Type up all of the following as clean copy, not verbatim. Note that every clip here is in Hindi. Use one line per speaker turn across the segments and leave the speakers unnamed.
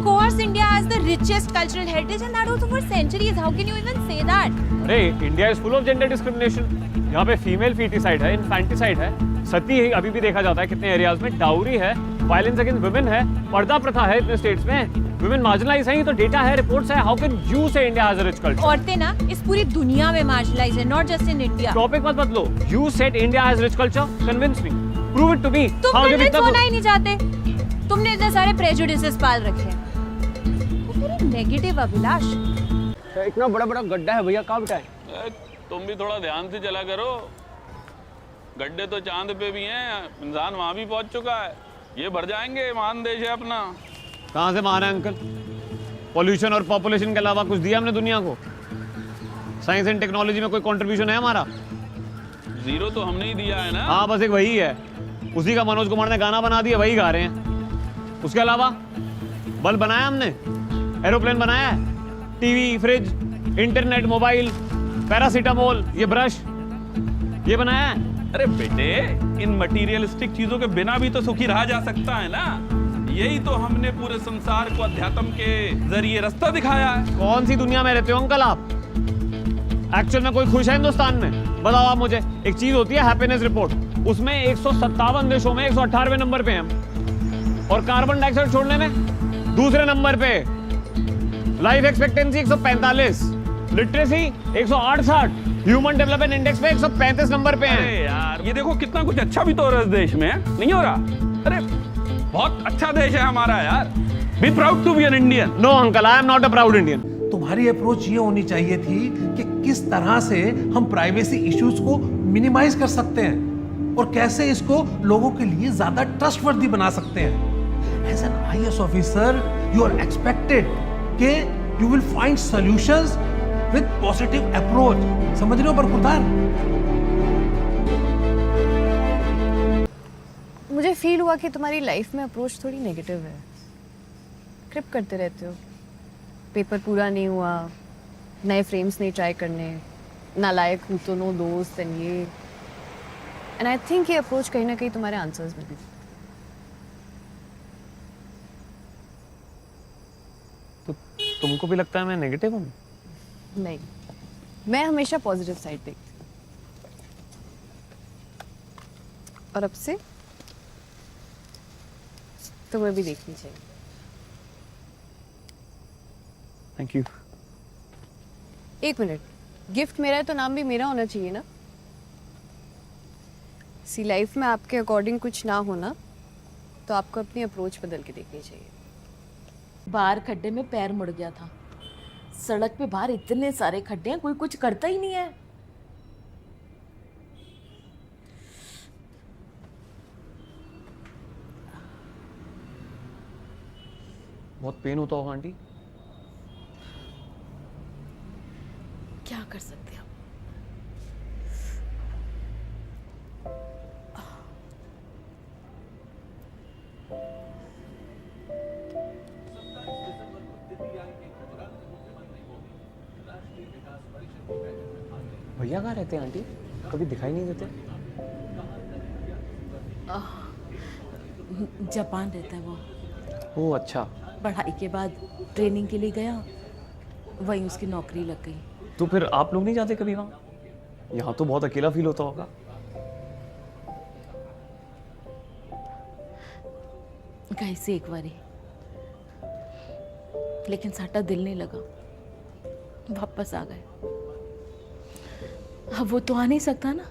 course India has the richest cultural heritage and that also for centuries. How can you even say that?
अरे India is full of gender discrimination. यहाँ पे फीमेल फीटिसाइड है, इन्फेंटिसाइड है, सती अभी भी देखा जाता है कितने एरियाज में, डाउरी है, वायलेंस अगेंस्ट वुमेन है, पर्दा प्रथा है इतने स्टेट्स में, वुमेन मार्जिनलाइज है, ये तो डेटा है, रिपोर्ट्स है। How can you say India has a rich culture?
औरतें ना इस पूरी दुनिया में मार्जिनलाइज है, not just in India.
Topic मत बदलो। You said India has rich culture, convince me, prove it to me.
तुम कन्विंस होना ही नहीं चाहते, तुमने इतने सारे प्रेजुडिसेस पाल रखे हैं। नेगेटिव अभिलाष।
इतना बड़ा बड़ा गड्ढा है भैया, कहाँ बिठाएं?
तुम भी थोड़ा ध्यान से चला करो, गड्ढे तो चांद पे भी हैं, इंसान वहां भी पहुंच चुका है, ये भर जाएंगे, महान देश है अपना।
कहाँ से महान है अंकल? पॉल्यूशन और पॉपुलेशन के अलावा कुछ दिया हमने दुनिया को? साइंस एंड टेक्नोलॉजी में कोई कंट्रीब्यूशन है हमारा?
जीरो तो हमने ही दिया है ना।
हाँ, बस एक वही है, उसी का मनोज कुमार ने गाना बना दिया, वही गा रहे हैं। उसके अलावा बल्ब बनाया हमने, एरोप्लेन बनाया है, TV, fridge, internet, mobile, paracetamol, ये ब्रश, ये बनाया है।
अरे बेटे, इन मटीरियलिस्टिक चीजों के बिना भी तो सुखी रहा जा सकता है ना। यही तो हमने पूरे संसार को अध्यात्म के जरिए रास्ता दिखाया है।
कौन सी दुनिया में रहते हो अंकल आप? एक्चुअल में कोई खुश है हिंदुस्तान में? बताओ आप मुझे। एक चीज होती है हैप्पीनेस रिपोर्ट, उसमें 157 देशों में 118वें नंबर पे हम, और कार्बन डाइऑक्साइड छोड़ने में दूसरे नंबर पे। Life expectancy 145, literacy 168, human development index पे 135 नंबर पे हैं।
अरे यार, ये देखो कितना कुछ अच्छा भी तो हो रहा है इस देश में, नहीं हो रहा? अरे बहुत अच्छा देश है हमारा यार। Be proud to be an Indian.
No uncle, I am not a proud Indian.
तुम्हारी अप्रोच ये होनी चाहिए थी कि किस तरह से हम प्राइवेसी इश्यूज को मिनिमाइज कर सकते हैं और कैसे इसको लोगों के लिए ज्यादा ट्रस्टवर्दी बना सकते हैं। As an IAS officer you are expected कि you will find solutions with positive approach. समझ रहे हो बरखुरदार?
मुझे फील हुआ कि तुम्हारी लाइफ में अप्रोच थोड़ी नेगेटिव है। क्रिप करते रहते हो, पेपर पूरा नहीं हुआ, नए फ्रेम्स नहीं ट्राई करने, नालायक हूँ तो नो दोस्त एंड ये, एंड आई थिंक ये अप्रोच कहीं ना कहीं तुम्हारे आंसर्स में भी।
तो तुमको भी लगता है मैं नेगेटिव हूँ?
नहीं, मैं हमेशा पॉजिटिव साइड देखती हूँ, और अब से तुम्हें भी देखनी चाहिए।
Thank you.
एक मिनट, गिफ्ट मेरा है तो नाम भी मेरा होना चाहिए ना? सी लाइफ में आपके अकॉर्डिंग कुछ ना होना तो आपको अपनी अप्रोच बदल के देखनी चाहिए।
बाहर खड्डे में पैर मुड़ गया था, सड़क पे बाहर इतने सारे खड्डे हैं, कोई कुछ करता ही नहीं है।
बहुत पेन होता होगा आंटी?
क्या कर सकते हैं हम?
भैया कहाँ रहते हैं आंटी? कभी दिखाई नहीं देते।
जापान रहता है वो,
ओह अच्छा।
पढ़ाई के बाद ट्रेनिंग के लिए गया, वहीं उसकी नौकरी लग गई।
तो फिर आप लोग नहीं जाते कभी वहाँ? यहाँ तो बहुत अकेला फील होता होगा।
गए से एक बारी, लेकिन साटा दिल नहीं लगा, वापस आ गए। अब वो तो आ नहीं सकता ना,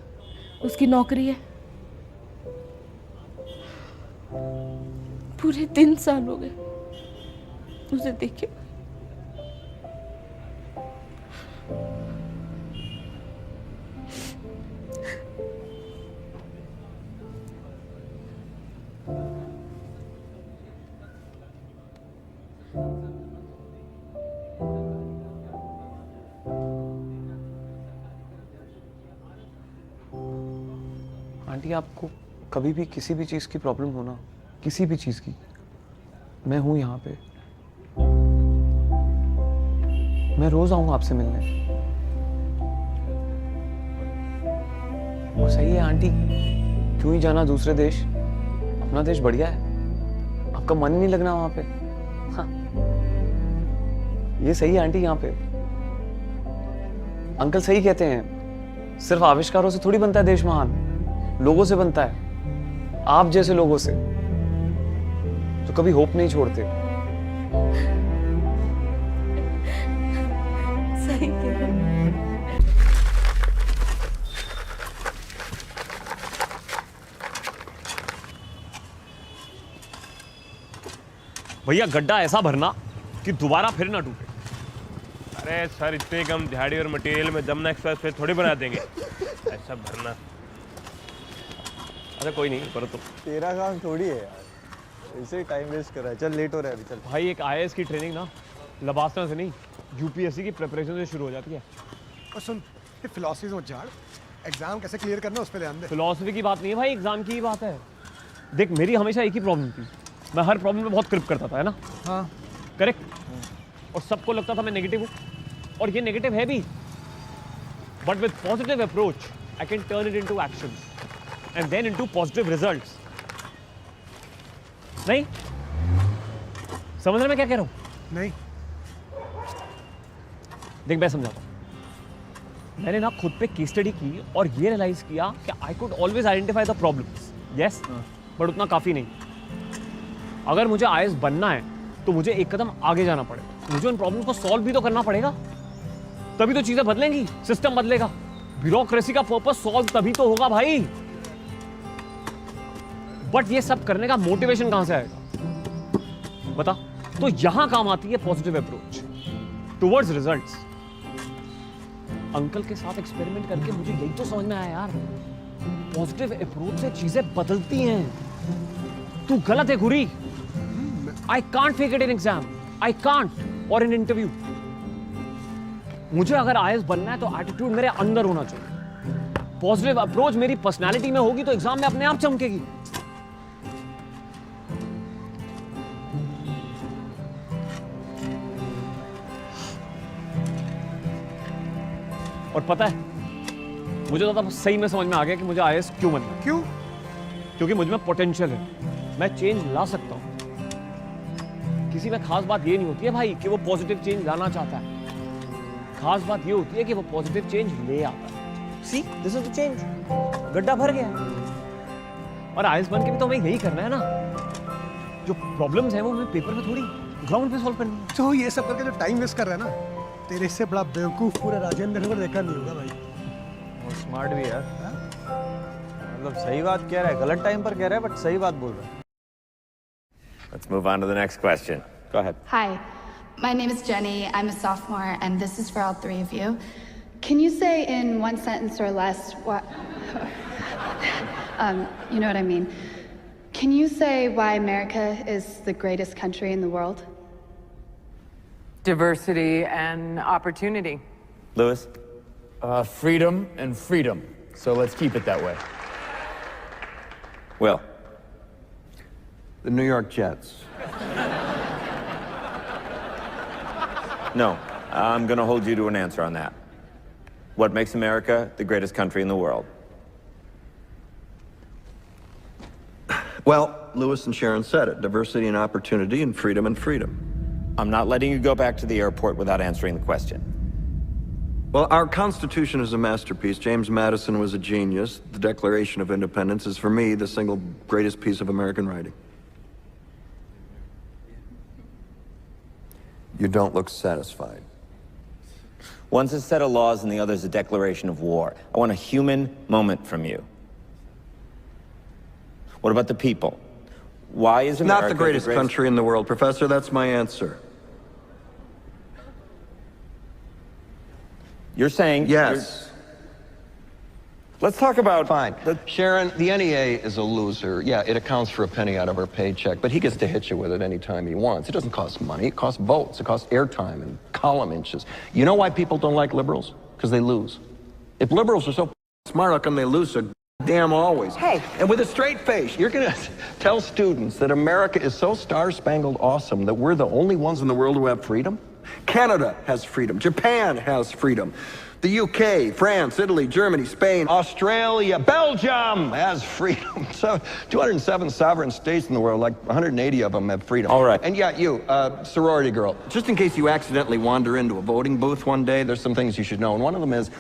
उसकी नौकरी है। पूरे 3 साल हो गए उसे देखे।
आंटी, आपको कभी भी किसी भी चीज़ की प्रॉब्लम हो ना, किसी भी चीज़ की, मैं हूँ यहाँ पे। मैं रोज आऊंगा आपसे मिलने। वो सही है आंटी, क्यों ही जाना दूसरे देश, अपना देश बढ़िया है। आपका मन नहीं लगना वहां पे, ये सही है आंटी, यहाँ पे अंकल सही कहते हैं, सिर्फ आविष्कारों से थोड़ी बनता है देश महान, लोगों से बनता है, आप जैसे लोगों से जो कभी होप नहीं छोड़ते।
सही कह रहे हो।
भैया गड्ढा ऐसा भरना कि दोबारा फिर ना टूटे।
अरे सर, इतने कम दिहाड़ी और मटेरियल में जमुना एक्सप्रेस वे थोड़ी बना देंगे, ऐसा भरना।
अच्छा कोई नहीं, पर तो
तेरा काम थोड़ी है यार, ऐसे ही टाइम वेस्ट कर रहा है। चल लेट हो रहा है अभी, चल।
भाई एक आईएएस की ट्रेनिंग ना लबासना से नहीं, यूपीएससी की प्रिपरेशन से शुरू हो जाती है।
और सुन, ये फिलॉसफी मत झाड़, एग्जाम कैसे क्लियर करना उस पर ध्यान दे।
फिलॉसफी की बात नहीं है भाई, एग्जाम की ही बात है। देख मेरी हमेशा एक ही प्रॉब्लम थी, मैं हर प्रॉब्लम में बहुत क्रिप करता था, है ना?
हाँ
करेक्ट। और सबको लगता था मैं नेगेटिव हूँ, और ये नेगेटिव है भी, but with positive approach I can turn it into action and then into positive results. नहीं समझ रहे मैं क्या कह रहा हूँ?
नहीं,
देख मैं समझाता हूँ। मैंने ना खुद पे केस स्टडी की और ये रियलाइज किया कि I could always identify the problems, yes, but उतना काफी नहीं। अगर मुझे आईएएस बनना है तो मुझे एक कदम आगे जाना पड़ेगा, मुझे उन प्रॉब्लम को सॉल्व भी तो करना पड़ेगा, तभी तो चीजें बदलेंगी, सिस्टम बदलेगा। ब्यूरोक्रेसी का पर्पस सॉल्व तभी तो होगा भाई। बट ये सब करने का मोटिवेशन कहां से आएगा बता? तो यहां काम आती है positive approach towards results. Uncle के साथ एक्सपेरिमेंट करके मुझे यही तो समझ में आया यार, पॉजिटिव अप्रोच से चीजें बदलती हैं। तू गलत है गुरी। I can't fake it in exam. I can't. और in interview. मुझे अगर आईएएस बनना है तो एटीट्यूड मेरे अंदर होना चाहिए। पॉजिटिव अप्रोच मेरी पर्सनालिटी में होगी तो एग्जाम में अपने आप चमकेगी। और पता है मुझे ज्यादा सही में समझ में आ गया कि मुझे आईएएस क्यों बनना है।
क्यों?
क्योंकि मुझ में पोटेंशियल है, मैं चेंज ला सकता हूं। किसी में खास बात ये नहीं होती है भाई कि वो पॉजिटिव चेंज लाना चाहता है, खास बात ये होती है कि वो पॉजिटिव चेंज ले आता है। See this is the change. गड्ढा भर गया और आईएएस बन के भी तो हमें यही करना है ना। जो प्रॉब्लम्स हैं वो हमें पेपर में थोड़ी ग्राउंड पे सॉल्व करनी है।
तो ये सब करके जो टाइम वेस्ट कर रहा है ना, तेरे से बड़ा बेवकूफ पूरा राजेंद्र नगर देखा नहीं होगा भाई।
और स्मार्ट भी यार, मतलब सही बात कह रहा है, गलत टाइम पर कह रहा है बट सही बात बोल रहा है।
Let's move on to the next question. Go ahead.
Hi, my name is Jenny. I'm a sophomore, and this is for all three of you. Can you say in one sentence or less what? You know what I mean. Can you say why America is the greatest country in the world?
Diversity and opportunity.
Lewis?
Freedom and freedom. So let's keep it that way.
Will?
The New York Jets.
No, I'm going to hold you to an answer on that. What makes America the greatest country in the world?
Well, Lewis and Sharon said it. Diversity and opportunity and freedom.
I'm not letting you go back to the airport without answering the question.
Well, our Constitution is a masterpiece. James Madison was a genius. The Declaration of Independence is, for me, the single greatest piece of American writing. You don't look satisfied.
One's a set of laws and the other's a declaration of war. I want a human moment from you. What about the people? Why is America
Not the greatest country in the world, Professor. That's my answer.
You're saying...
Yes.
Let's talk about...
Fine. Sharon, the NEA is a loser. Yeah, it accounts for a penny out of her paycheck, but he gets to hit you with it anytime he wants. It doesn't cost money. It costs votes. It costs airtime and column inches. You know why people don't like liberals? Because they lose. If liberals are so smart, how come they lose so damn always?
Hey.
And with a straight face, you're going to tell students that America is so star-spangled awesome that we're the only ones in the world who have freedom? Canada has freedom. Japan has freedom. The UK, France, Italy, Germany, Spain, Australia, Belgium has freedom. So 207 sovereign states in the world, like 180 of them have freedom.
All right.
And yeah, you, sorority girl, just in case you accidentally wander into a voting booth one day, there's some things you should know. And one of them is,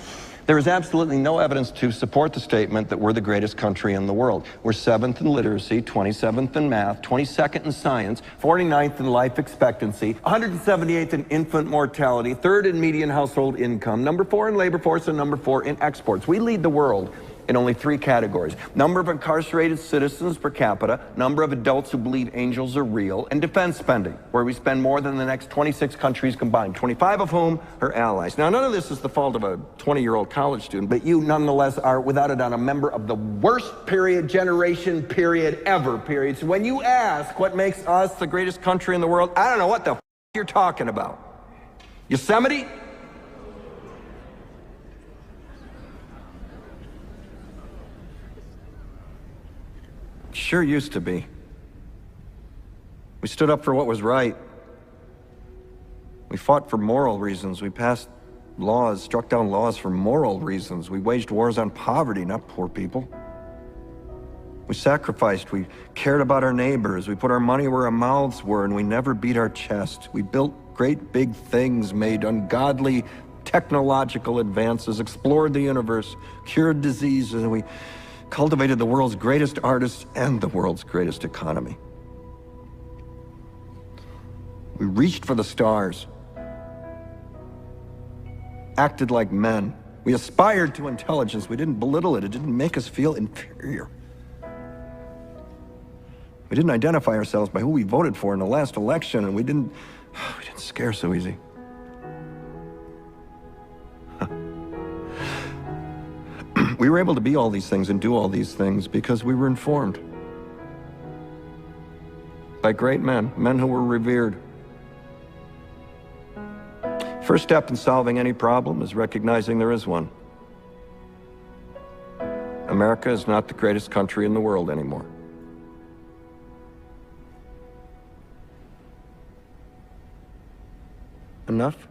there is absolutely no evidence to support the statement that we're the greatest country in the world. We're 7th in literacy, 27th in math, 22nd in science, 49th in life expectancy, 178th in infant mortality, 3rd in median household income, number 4 in labor force, and number 4 in exports. We lead the world in only 3 categories: number of incarcerated citizens per capita, number of adults who believe angels are real, and defense spending, where we spend more than the next 26 countries combined, 25 of whom are allies. Now, none of this is the fault of a 20-year-old college student, but you nonetheless are, without a doubt, a member of the worst generation ever. So when you ask what makes us the greatest country in the world, I don't know what the you're talking about. Yosemite? Sure used to be. We stood up for what was right. We fought for moral reasons. We passed laws, struck down laws for moral reasons. We waged wars on poverty, not poor people. We sacrificed. We cared about our neighbors. We put our money where our mouths were, and we never beat our chest. We built great big things, made ungodly technological advances, explored the universe, cured diseases, and we cultivated the world's greatest artists and the world's greatest economy. We reached for the stars, acted like men. We aspired to intelligence. We didn't belittle it. It didn't make us feel inferior. We didn't identify ourselves by who we voted for in the last election, and we didn't scare so easy. We were able to be all these things and do all these things because we were informed by great men, men who were revered. First step in solving any problem is recognizing there is one. America is not the greatest country in the world anymore. Enough?